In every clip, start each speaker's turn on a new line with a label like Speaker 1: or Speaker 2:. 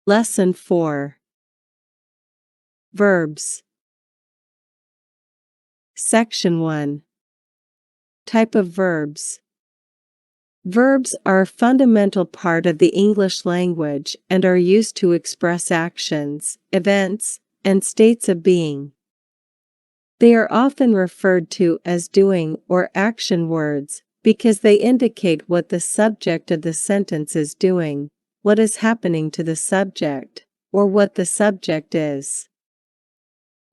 Speaker 1: Lesson 4. Verbs. Section 1. Type of verbs. Verbs are a fundamental part of the English language and are used to express actions, events, and states of being. They are often referred to as doing or action words because they indicate what the subject of the sentence is doing, what is happening to the subject, or what the subject is.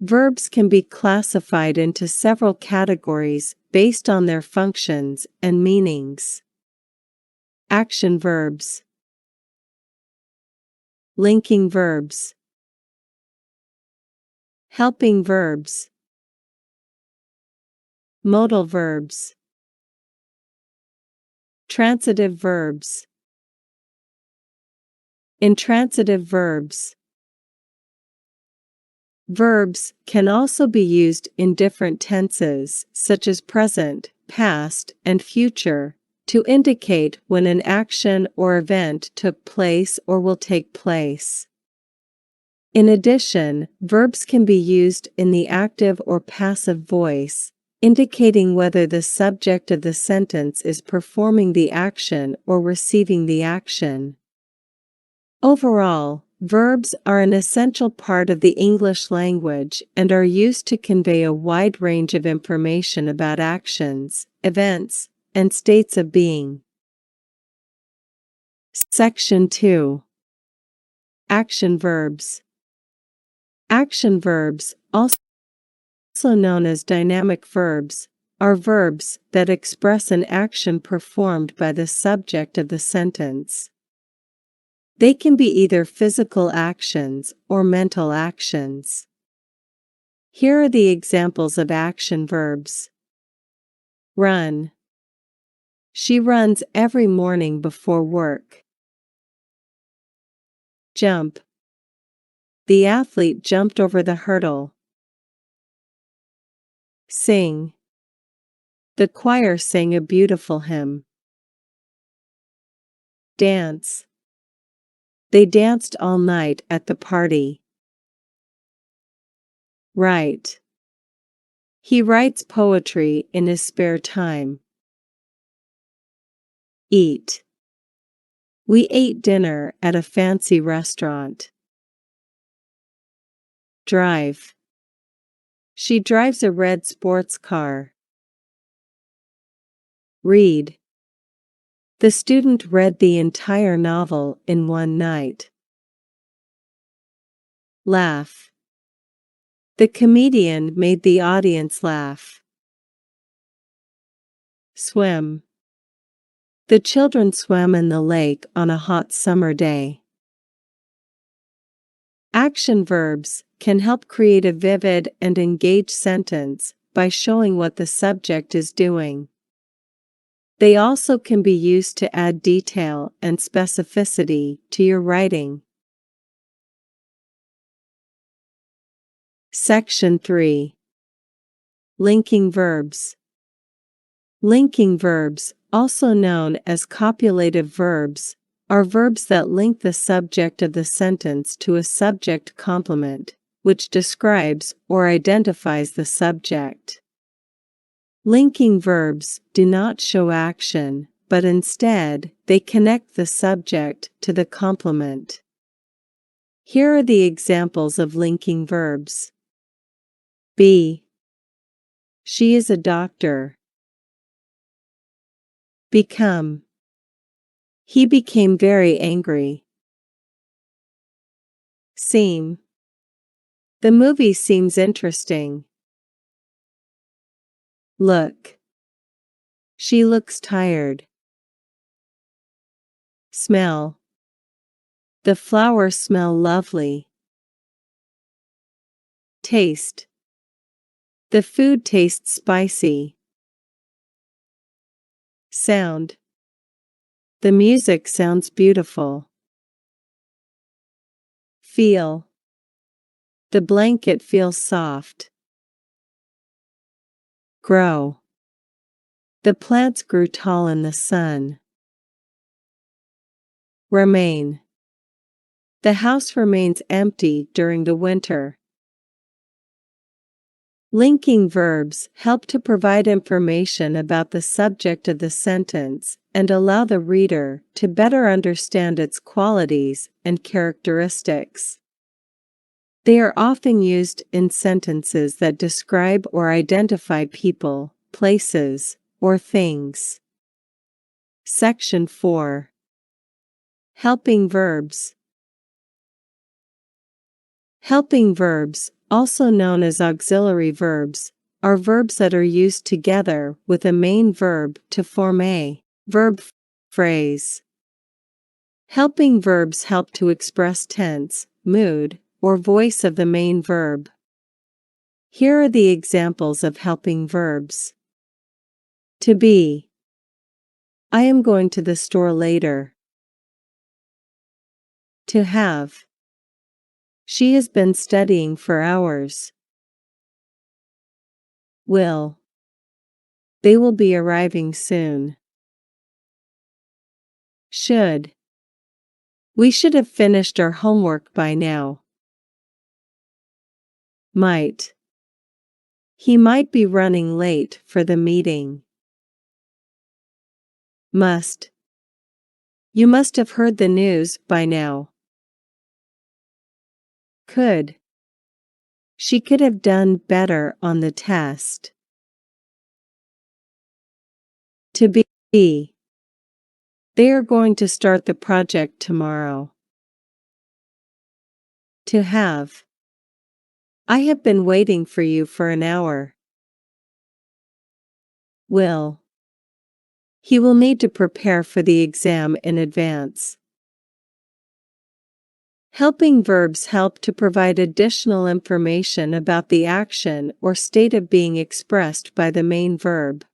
Speaker 1: Verbs can be classified into several categories based on their functions and meanings. Action verbs. Linking verbs. Helping verbs. Modal verbs. Transitive verbs. Intransitive verbs. Verbs can also be used in different tenses, such as present, past, and future, to indicate when an action or event took place or will take place. In addition, verbs can be used in the active or passive voice, indicating whether the subject of the sentence is performing the action or receiving the action. Overall, verbs are an essential part of the English language and are used to convey a wide range of information about actions, events, and states of being. Section 2. Action verbs. Action verbs, also known as dynamic verbs, are verbs that express an action performed by the subject of the sentence. They can be either physical actions or mental actions. Here are the examples of action verbs. Run. She runs every morning before work. Jump. The athlete jumped over the hurdle. Sing. The choir sang a beautiful hymn. Dance. They danced all night at the party. Write. He writes poetry in his spare time. Eat. We ate dinner at a fancy restaurant. Drive. She drives a red sports car. Read. The student read the entire novel in one night. Laugh. The comedian made the audience laugh. Swim. The children swam in the lake on a hot summer day. Action verbs can help create a vivid and engaged sentence by showing what the subject is doing. They also can be used to add detail and specificity to your writing. Section 3. Linking verbs. Linking verbs, also known as copulative verbs, are verbs that link the subject of the sentence to a subject complement, which describes or identifies the subject. Linking verbs do not show action, but instead, they connect the subject to the complement. Here are the examples of linking verbs. Be. She is a doctor. Become. He became very angry. Seem. The movie seems interesting. Look. She looks tired. Smell. The flowers smell lovely. Taste. The food tastes spicy. Sound. The music sounds beautiful. Feel. The blanket feels soft. Grow. The plants grew tall in the sun. Remain. The house remains empty during the winter. Linking verbs help to provide information about the subject of the sentence and allow the reader to better understand its qualities and characteristics. They are often used in sentences that describe or identify people, places, or things. Section 4. Helping verbs. Helping verbs, also known as auxiliary verbs, are verbs that are used together with a main verb to form a verb phrase. Helping verbs help to express tense, mood, or voice of the main verb. Here are the examples of helping verbs. To be. I am going to the store later. To have. She has been studying for hours. Will. They will be arriving soon. Should. We should have finished our homework by now. Might. He might be running late for the meeting. Must. You must have heard the news by now. Could. She could have done better on the test. To be. They are going to start the project tomorrow. To have. I have been waiting for you for an hour. Will. He will need to prepare for the exam in advance. Helping verbs help to provide additional information about the action or state of being expressed by the main verb.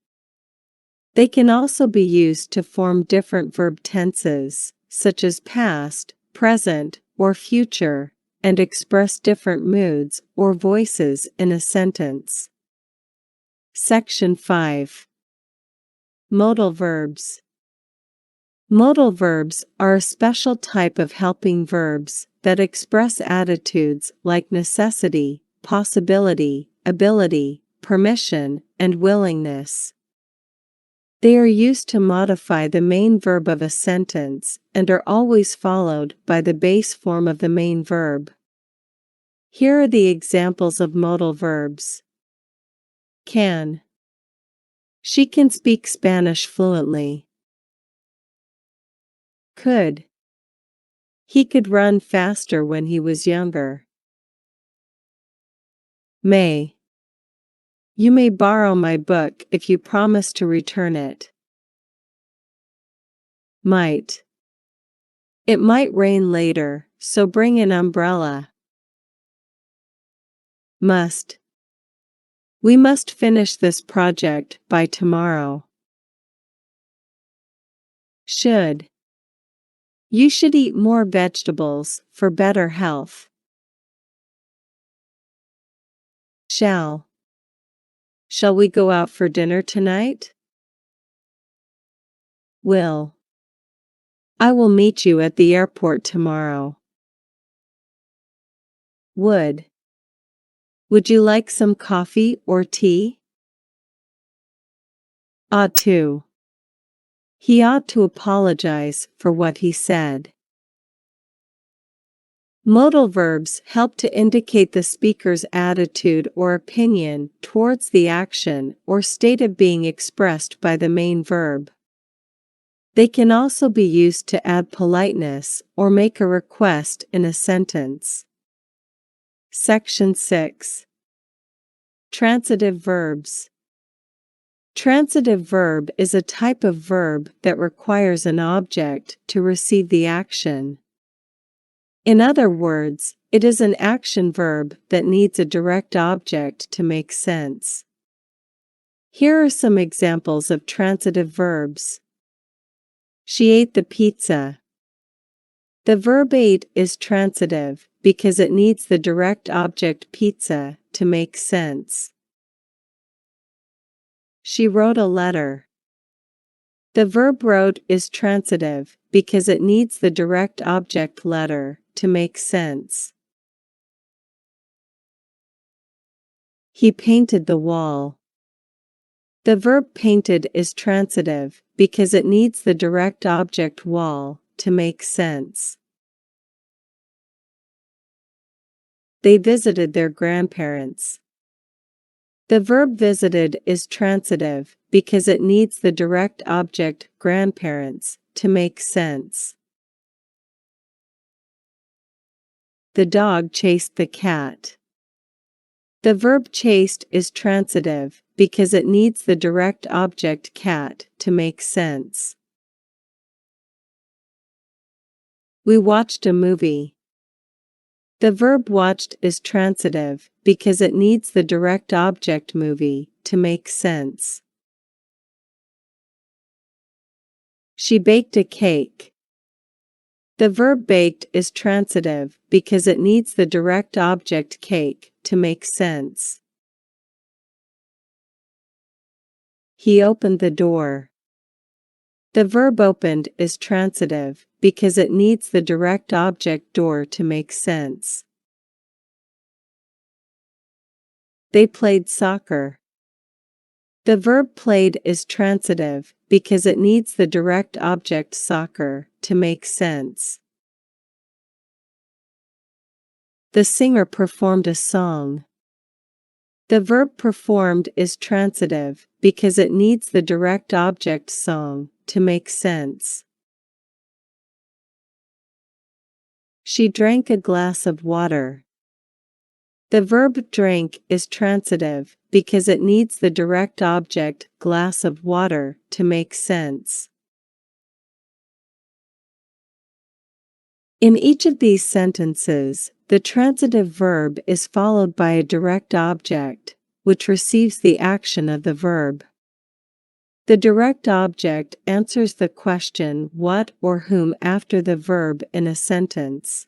Speaker 1: They can also be used to form different verb tenses, such as past, present, or future, and express different moods or voices in a sentence. Section 5. Modal verbs. Modal verbs are a special type of helping verbs that express attitudes like necessity, possibility, ability, permission, and willingness. They are used to modify the main verb of a sentence and are always followed by the base form of the main verb. Here are the examples of modal verbs. Can. She can speak Spanish fluently. Could. He could run faster when he was younger. May. You may borrow my book if you promise to return it. Might. It might rain later, so bring an umbrella. Must. We must finish this project by tomorrow. Should. You should eat more vegetables for better health. Shall. Shall we go out for dinner tonight? Will. I will meet you at the airport tomorrow. Would. Would you like some coffee or tea? Ought to. He ought to apologize for what he said. Modal verbs help to indicate the speaker's attitude or opinion towards the action or state of being expressed by the main verb. They can also be used to add politeness or make a request in a sentence. Section 6. Transitive verbs. Transitive verb is a type of verb that requires an object to receive the action. In other words, it is an action verb that needs a direct object to make sense. Here are some examples of transitive verbs. She ate the pizza. The verb ate is transitive because it needs the direct object pizza to make sense. She wrote a letter. The verb wrote is transitive because it needs the direct object letter to make sense. He painted the wall. The verb painted is transitive because it needs the direct object wall to make sense. They visited their grandparents. The verb visited is transitive because it needs the direct object grandparents to make sense. The dog chased the cat. The verb chased is transitive because it needs the direct object cat to make sense. We watched a movie. The verb watched is transitive because it needs the direct object movie to make sense. She baked a cake. The verb baked is transitive because it needs the direct object cake to make sense. He opened the door. The verb opened is transitive because it needs the direct object door to make sense. They played soccer. The verb played is transitive because it needs the direct object soccer to make sense. The singer performed a song. The verb performed is transitive because it needs the direct object song to make sense. She drank a glass of water. The verb drank is transitive because it needs the direct object glass of water to make sense. In each of these sentences, the transitive verb is followed by a direct object, which receives the action of the verb. The direct object answers the question what or whom after the verb in a sentence.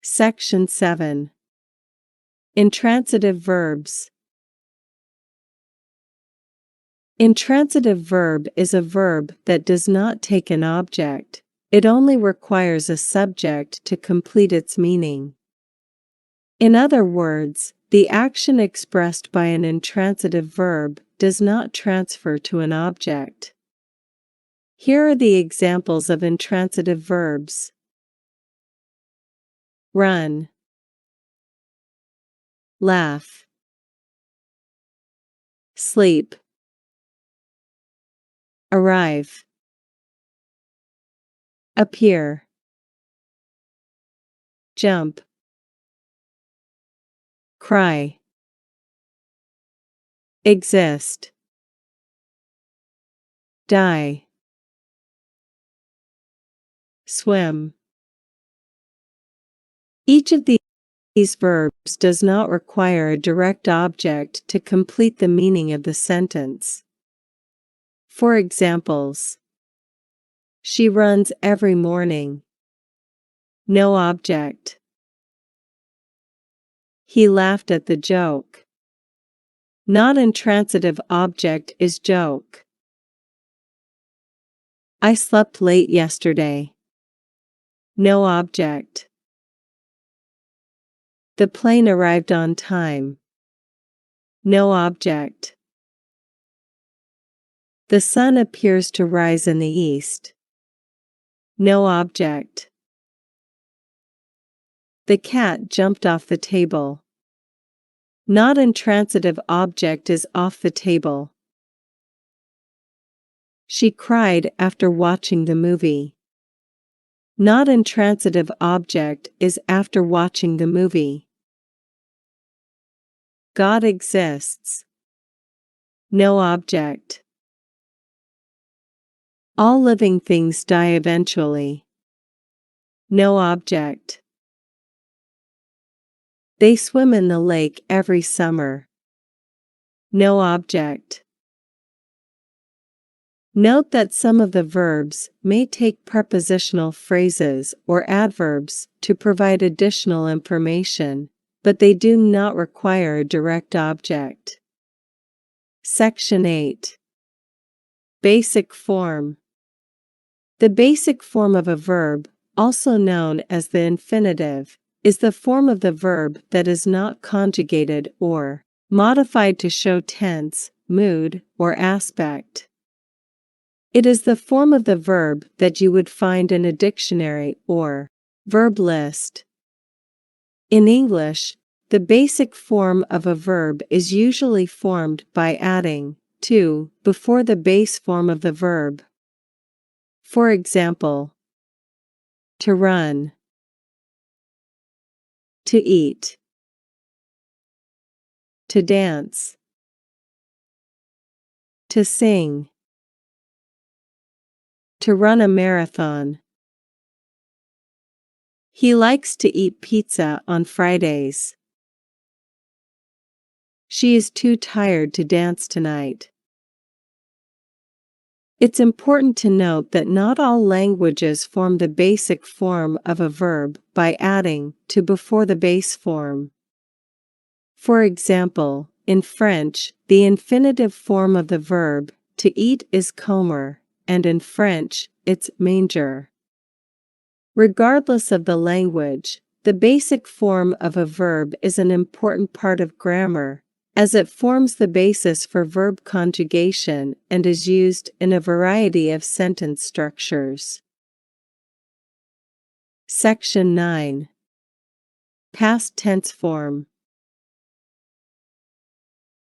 Speaker 1: Section 7. Intransitive verbs. Intransitive verb is a verb that does not take an object. It only requires a subject to complete its meaning. In other words, the action expressed by an intransitive verb does not transfer to an object. Here are the examples of intransitive verbs. Run, laugh, sleep, arrive, appear, jump, cry, exist, die, swim. Each of these verbs does not require a direct object to complete the meaning of the sentence. For examples: she runs every morning. No object. He laughed at the joke. Non-intransitive object is joke. I slept late yesterday. No object. The plane arrived on time. No object. The sun appears to rise in the east. No object. The cat jumped off the table. Not intransitive object is off the table. She cried after watching the movie. Not intransitive object is after watching the movie. God exists. No object. All living things die eventually. No object. They swim in the lake every summer. No object. Note that some of the verbs may take prepositional phrases or adverbs to provide additional information, but they do not require a direct object. Section 8. Basic form. The basic form of a verb, also known as the infinitive, is the form of the verb that is not conjugated or modified to show tense, mood, or aspect. It is the form of the verb that you would find in a dictionary or verb list. In English, the basic form of a verb is usually formed by adding to before the base form of the verb. For example, to run, to eat, to dance, to sing, to run a marathon. He likes to eat pizza on Fridays. She is too tired to dance tonight. It's important to note that not all languages form the basic form of a verb by adding to before the base form. For example, in French, the infinitive form of the verb to eat is comer, and in French, it's manger. Regardless of the language, the basic form of a verb is an important part of grammar, as it forms the basis for verb conjugation and is used in a variety of sentence structures. Section 9. Past tense form.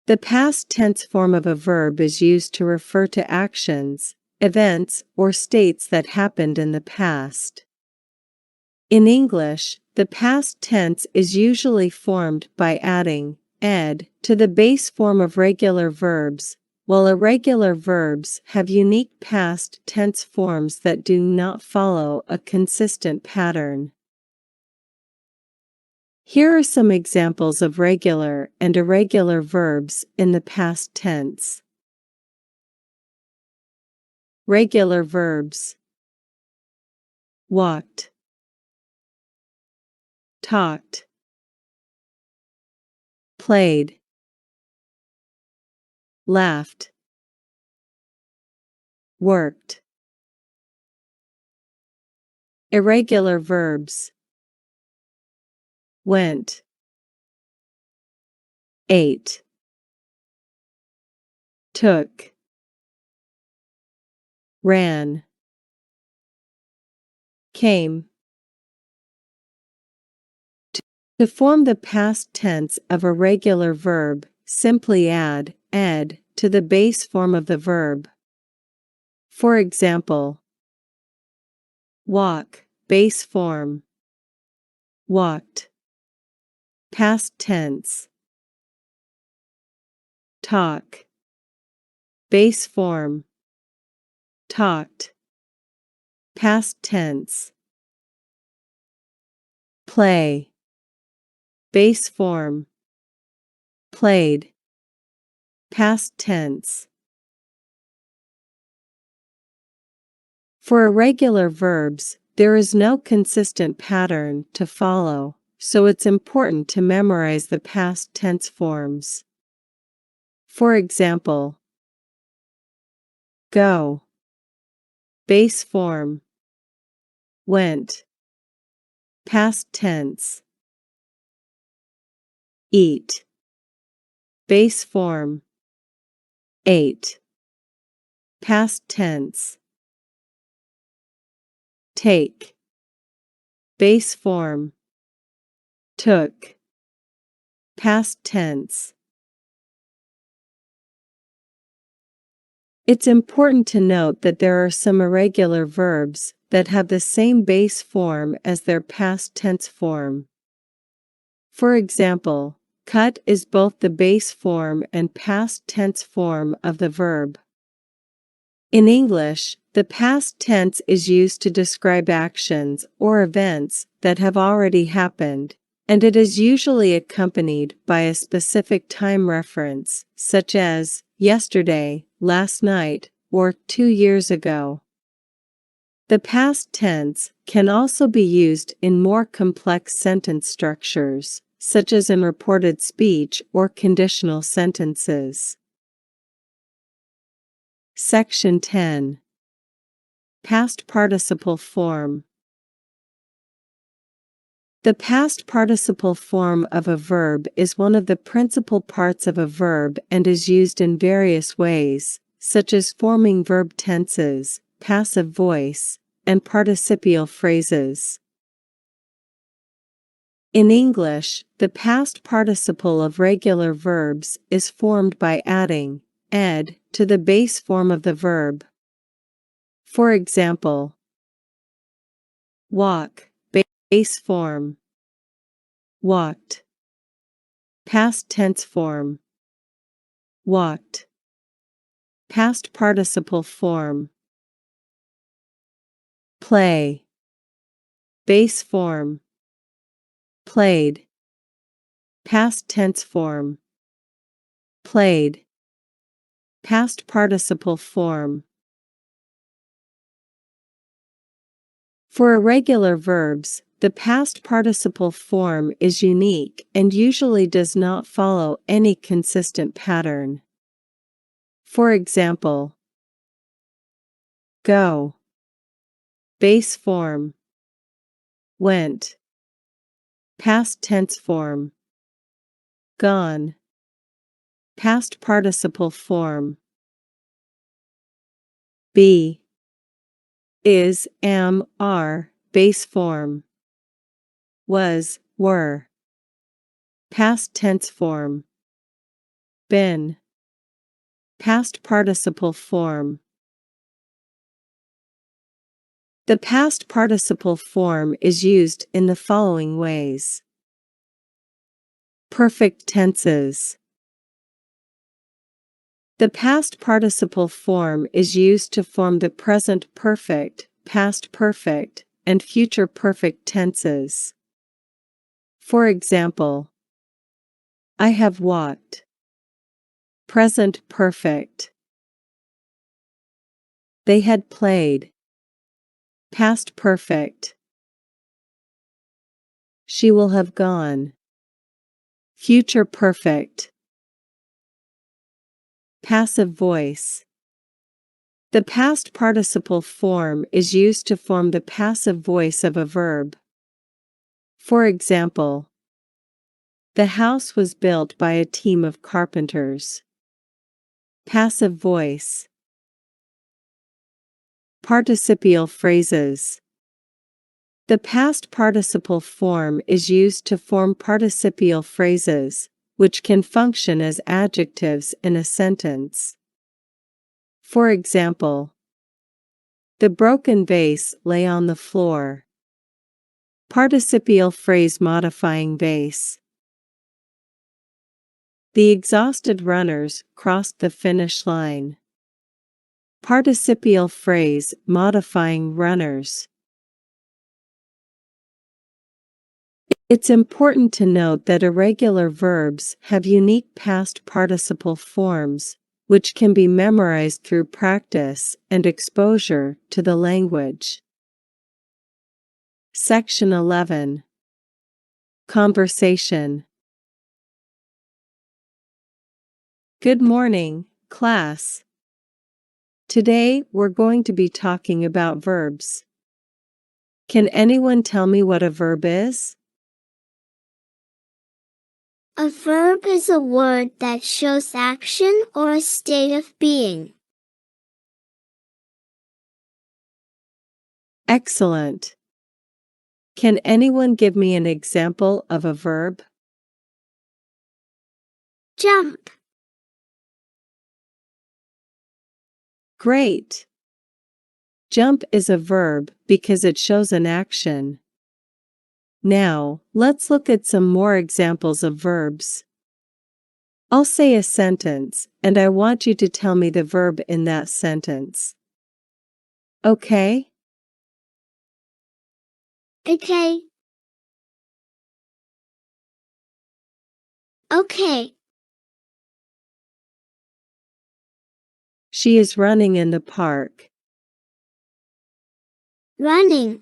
Speaker 1: The past tense form of a verb is used to refer to actions, events, or states that happened in the past. In English, the past tense is usually formed by adding ed to the base form of regular verbs, while irregular verbs have unique past tense forms that do not follow a consistent pattern. Here are some examples of regular and irregular verbs in the past tense. Regular verbs: walked, talked, played, laughed, worked. Irregular verbs: went, ate, took, ran, came. To form the past tense of a regular verb, simply add ed to the base form of the verb. For example, walk, base form, walked. Past tense. Talk, base form, talked. Past tense. Play, base form, played. Past tense. For irregular verbs, there is no consistent pattern to follow, so it's important to memorize the past tense forms. For example, go, base form, went. Past tense. Eat, base form, ate. Past tense. Take, base form, took. Past tense. It's important to note that there are some irregular verbs that have the same base form as their past tense form. For example, cut is both the base form and past tense form of the verb. In English, the past tense is used to describe actions or events that have already happened, and it is usually accompanied by a specific time reference, such as yesterday, last night, or 2 years ago. The past tense can also be used in more complex sentence structures, such as in reported speech or conditional sentences. Section 10. Past participle form. The past participle form of a verb is one of the principal parts of a verb and is used in various ways, such as forming verb tenses, passive voice, and participial phrases. In English, the past participle of regular verbs is formed by adding ed to the base form of the verb. For example, walk, base form. Walked. Past tense form. Walked. Past participle form. Play. Base form. Played. Past tense form. Played. Past participle form. For irregular verbs, the past participle form is unique and usually does not follow any consistent pattern. For example, go. Base form. Went. Past tense form. Gone. Past participle form. Be. Is, am, are, base form. Was, were. Past tense form. Been. Past participle form. The past participle form is used in the following ways. Perfect tenses. The past participle form is used to form the present perfect, past perfect, and future perfect tenses. For example, I have walked. Present perfect. They had played. Past perfect. She will have gone. Future perfect. Passive voice. The past participle form is used to form the passive voice of a verb. For example, the house was built by a team of carpenters. Passive voice. Participial phrases. The past participle form is used to form participial phrases, which can function as adjectives in a sentence. For example, the broken vase lay on the floor. Participial phrase modifying vase. The exhausted runners crossed the finish line. Participial phrase modifying runners. It's important to note that irregular verbs have unique past participle forms, which can be memorized through practice and exposure to the language. Section 11. Conversation. Good morning, class. Today we're going to be talking about verbs. Can anyone tell me what a verb is?
Speaker 2: A verb is a word that shows action or a state of being.
Speaker 1: Excellent. Can anyone give me an example of a verb?
Speaker 2: Jump.
Speaker 1: Great. Jump is a verb because it shows an action. Now, let's look at some more examples of verbs. I'll say a sentence, and I want you to tell me the verb in that sentence. Okay?
Speaker 2: Okay. Okay.
Speaker 1: She is running in the park.
Speaker 2: Running.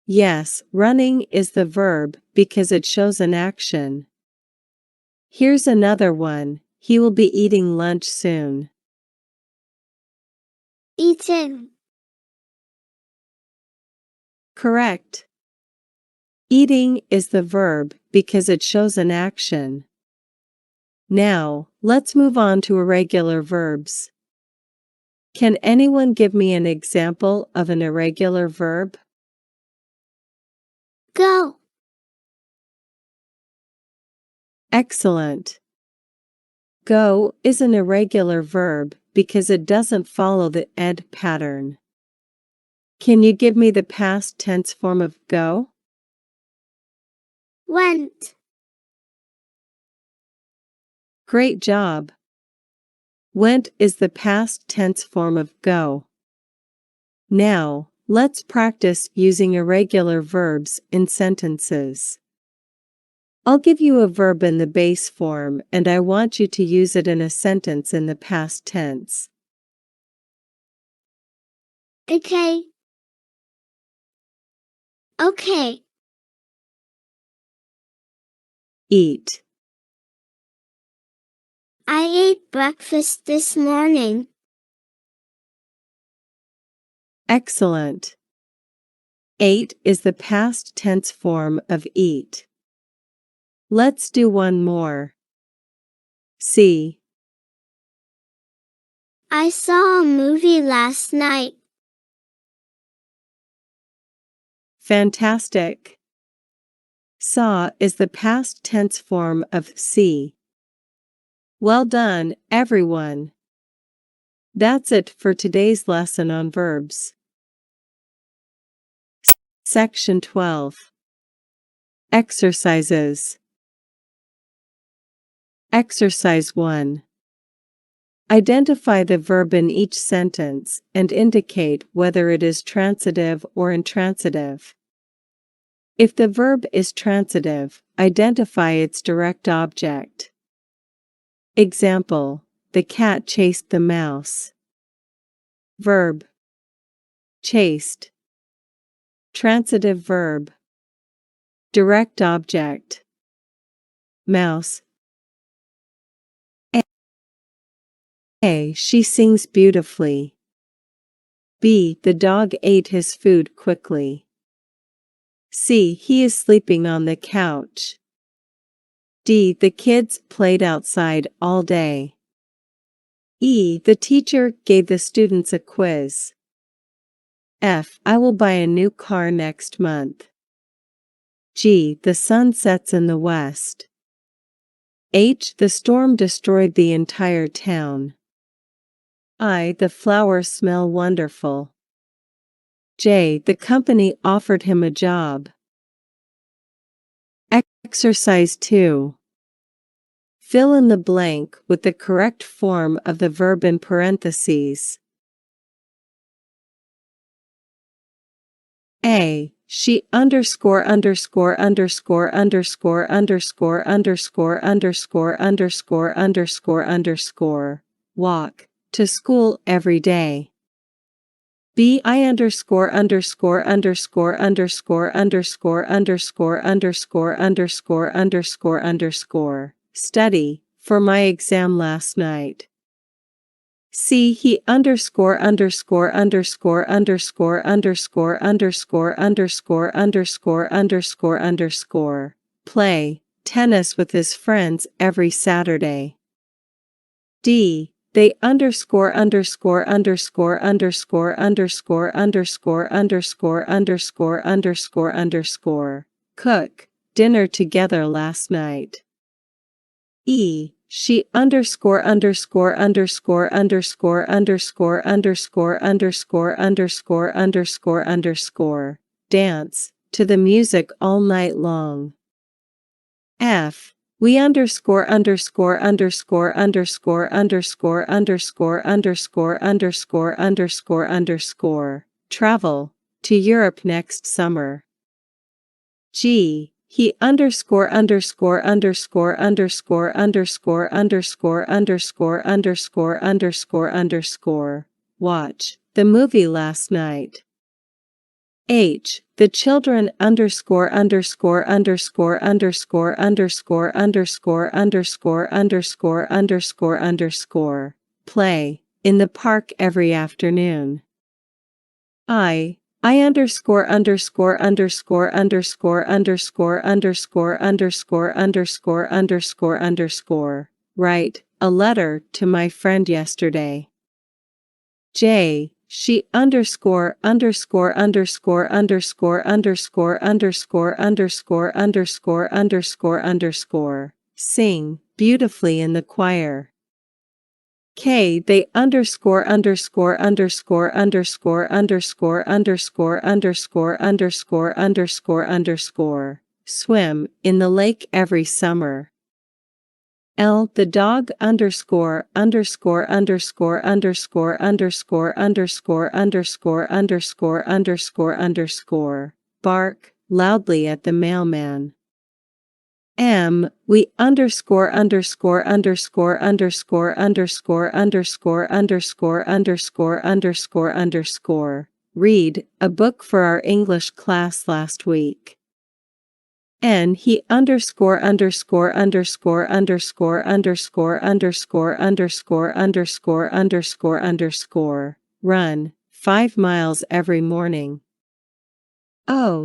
Speaker 1: Yes, running is the verb because it shows an action. Here's another one. He will be eating lunch soon.
Speaker 2: Eating.
Speaker 1: Correct. Eating is the verb because it shows an action. Now, let's move on to irregular verbs. Can anyone give me an example of an irregular verb?
Speaker 2: Go.
Speaker 1: Excellent. Go is an irregular verb because it doesn't follow the ed pattern. Can you give me the past tense form of go?
Speaker 2: Went.
Speaker 1: Great job. Went is the past tense form of go. Now, let's practice using irregular verbs in sentences. I'll give you a verb in the base form and I want you to use it in a sentence in the past tense.
Speaker 2: Okay. Okay.
Speaker 1: Eat.
Speaker 2: I ate breakfast this morning.
Speaker 1: Excellent. Ate is the past tense form of eat. Let's do one more. See.
Speaker 2: I saw a movie last night.
Speaker 1: Fantastic. Saw is the past tense form of see. Well done, everyone. That's it for today's lesson on verbs. Section 12. Exercises. Exercise 1. Identify the verb in each sentence and indicate whether it is transitive or intransitive. If the verb is transitive, identify its direct object. Example: the cat chased the mouse. Verb: chased. Transitive verb: direct object. Mouse. A. She sings beautifully. B. The dog ate his food quickly. C. He is sleeping on the couch. D. The kids played outside all day. E. The teacher gave the students a quiz. F. I will buy a new car next month. G. The sun sets in the west. H. The storm destroyed the entire town. I. The flowers smell wonderful. J. The company offered him a job. Exercise 2. Fill in the blank with the correct form of the verb in parentheses. A. She underscore underscore underscore underscore underscore underscore underscore underscore underscore underscore walk to school every day. B. I underscore underscore underscore underscore underscore underscore underscore underscore underscore underscore study for my exam last night. C. He underscore underscore underscore underscore underscore underscore underscore underscore underscore underscore play tennis with his friends every Saturday. D. They underscore underscore underscore underscore underscore underscore underscore underscore underscore underscore cook dinner together last night. E. She underscore underscore underscore underscore underscore underscore underscore underscore underscore underscore dance to the music all night long. F. We underscore underscore underscore underscore underscore underscore underscore underscore underscore underscore travel to Europe next summer. G. He underscore underscore underscore underscore underscore underscore underscore underscore underscore underscore watch the movie last night. H. The children underscore underscore underscore underscore underscore underscore underscore underscore underscore underscore play in the park every afternoon. I underscore underscore underscore underscore underscore underscore underscore underscore underscore underscore write a letter to my friend yesterday. She underscore underscore underscore underscore underscore underscore underscore underscore underscore underscore sing beautifully in the choir. They underscore underscore underscore underscore underscore underscore underscore underscore underscore underscore swim in the lake every summer. The dog underscore underscore underscore underscore underscore underscore underscore underscore underscore underscore bark loudly at the mailman. We underscore underscore underscore underscore underscore underscore underscore underscore underscore underscore read a book for our English class last week. He underscore underscore underscore underscore underscore underscore underscore underscore underscore underscore run 5 miles every morning.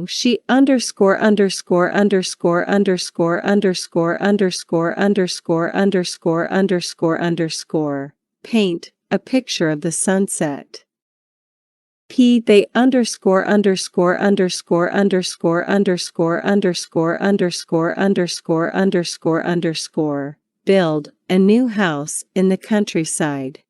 Speaker 1: She underscore underscore underscore underscore underscore underscore underscore underscore underscore underscore paint a picture of the sunset. They underscore underscore underscore underscore underscore underscore underscore underscore underscore underscore build a new house in the countryside.